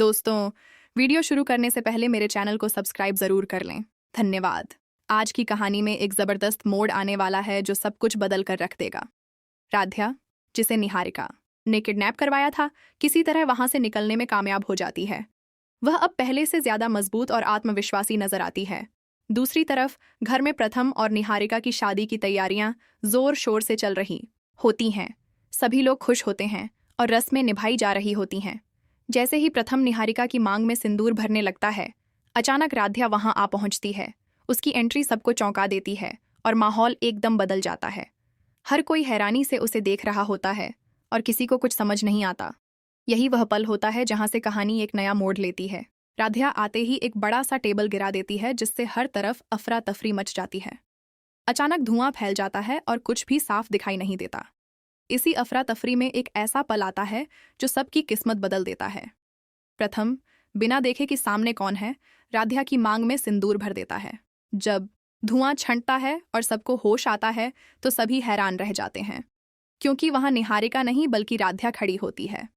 दोस्तों, वीडियो शुरू करने से पहले मेरे चैनल को सब्सक्राइब ज़रूर कर लें। धन्यवाद। आज की कहानी में एक ज़बरदस्त मोड़ आने वाला है जो सब कुछ बदल कर रख देगा। राध्या, जिसे निहारिका ने किडनैप करवाया था, किसी तरह वहां से निकलने में कामयाब हो जाती है। वह अब पहले से ज्यादा मजबूत और आत्मविश्वासी नजर आती है। दूसरी तरफ घर में प्रथम और निहारिका की शादी की तैयारियां जोर शोर से चल रही होती हैं। सभी लोग खुश होते हैं और रस्में निभाई जा रही होती हैं। जैसे ही प्रथम निहारिका की मांग में सिंदूर भरने लगता है, अचानक राध्या वहां आ पहुंचती है। उसकी एंट्री सबको चौंका देती है और माहौल एकदम बदल जाता है। हर कोई हैरानी से उसे देख रहा होता है और किसी को कुछ समझ नहीं आता। यही वह पल होता है जहां से कहानी एक नया मोड़ लेती है। राध्या आते ही एक बड़ा सा टेबल गिरा देती है, जिससे हर तरफ अफरा तफरी मच जाती है। अचानक धुआं फैल जाता है और कुछ भी साफ दिखाई नहीं देता। इसी अफरा तफरी में एक ऐसा पल आता है जो सबकी किस्मत बदल देता है। प्रथम, बिना देखे कि सामने कौन है, राध्या की मांग में सिंदूर भर देता है। जब धुआं छंटता है और सबको होश आता है तो सभी हैरान रह जाते हैं, क्योंकि वहां निहारिका नहीं बल्कि राध्या खड़ी होती है।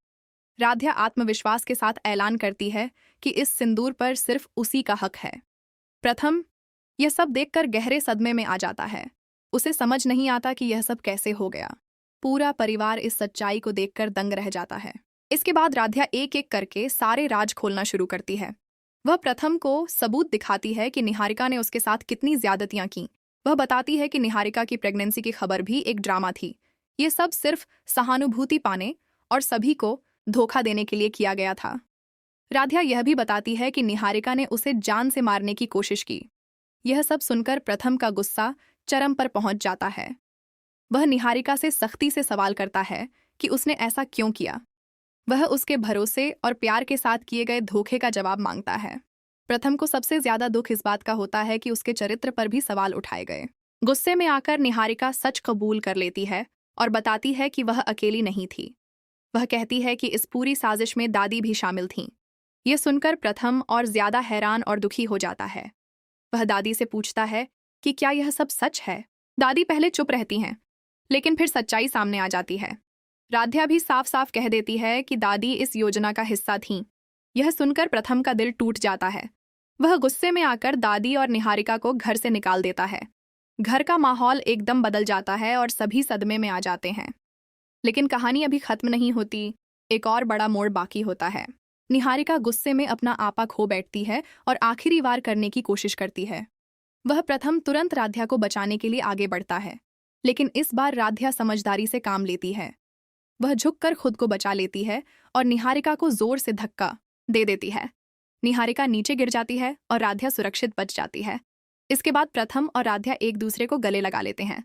राध्या आत्मविश्वास के साथ ऐलान करती है कि इस सिंदूर पर सिर्फ उसी का हक है। प्रथम यह सब देखकर गहरे सदमे में आ जाता है। उसे समझ नहीं आता कि यह सब कैसे हो गया। पूरा परिवार इस सच्चाई को देखकर दंग रह जाता है। इसके बाद राध्या एक एक करके सारे राज खोलना शुरू करती है। वह प्रथम को सबूत दिखाती है कि निहारिका ने उसके साथ कितनी ज्यादतियां की। वह बताती है कि निहारिका की प्रेगनेंसी की खबर भी एक ड्रामा थी। ये सब सिर्फ सहानुभूति पाने और सभी को धोखा देने के लिए किया गया था। राध्या यह भी बताती है कि निहारिका ने उसे जान से मारने की कोशिश की। यह सब सुनकर प्रथम का गुस्सा चरम पर पहुंच जाता है। वह निहारिका से सख्ती से सवाल करता है कि उसने ऐसा क्यों किया। वह उसके भरोसे और प्यार के साथ किए गए धोखे का जवाब मांगता है। प्रथम को सबसे ज्यादा दुख इस बात का होता है कि उसके चरित्र पर भी सवाल उठाए गए। गुस्से में आकर निहारिका सच कबूल कर लेती है और बताती है कि वह अकेली नहीं थी। वह कहती है कि इस पूरी साजिश में दादी भी शामिल थीं। यह सुनकर प्रथम और ज्यादा हैरान और दुखी हो जाता है। वह दादी से पूछता है कि क्या यह सब सच है। दादी पहले चुप रहती हैं, लेकिन फिर सच्चाई सामने आ जाती है। राध्या भी साफ साफ कह देती है कि दादी इस योजना का हिस्सा थीं। यह सुनकर प्रथम का दिल टूट जाता है। वह गुस्से में आकर दादी और निहारिका को घर से निकाल देता है। घर का माहौल एकदम बदल जाता है और सभी सदमे में आ जाते हैं। लेकिन कहानी अभी खत्म नहीं होती। एक और बड़ा मोड़ बाकी होता है। निहारिका गुस्से में अपना आपा खो बैठती है और आखिरी वार करने की कोशिश करती है। वह प्रथम तुरंत राध्या को बचाने के लिए आगे बढ़ता है, लेकिन इस बार राध्या समझदारी से काम लेती है। वह झुककर खुद को बचा लेती है और निहारिका को जोर से धक्का दे देती है। निहारिका नीचे गिर जाती है और राध्या सुरक्षित बच जाती है। इसके बाद प्रथम और राध्या एक दूसरे को गले लगा लेते हैं।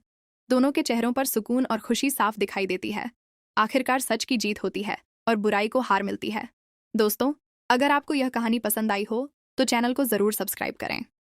दोनों के चेहरों पर सुकून और खुशी साफ दिखाई देती है। आखिरकार सच की जीत होती है और बुराई को हार मिलती है। दोस्तों, अगर आपको यह कहानी पसंद आई हो तो चैनल को जरूर सब्सक्राइब करें।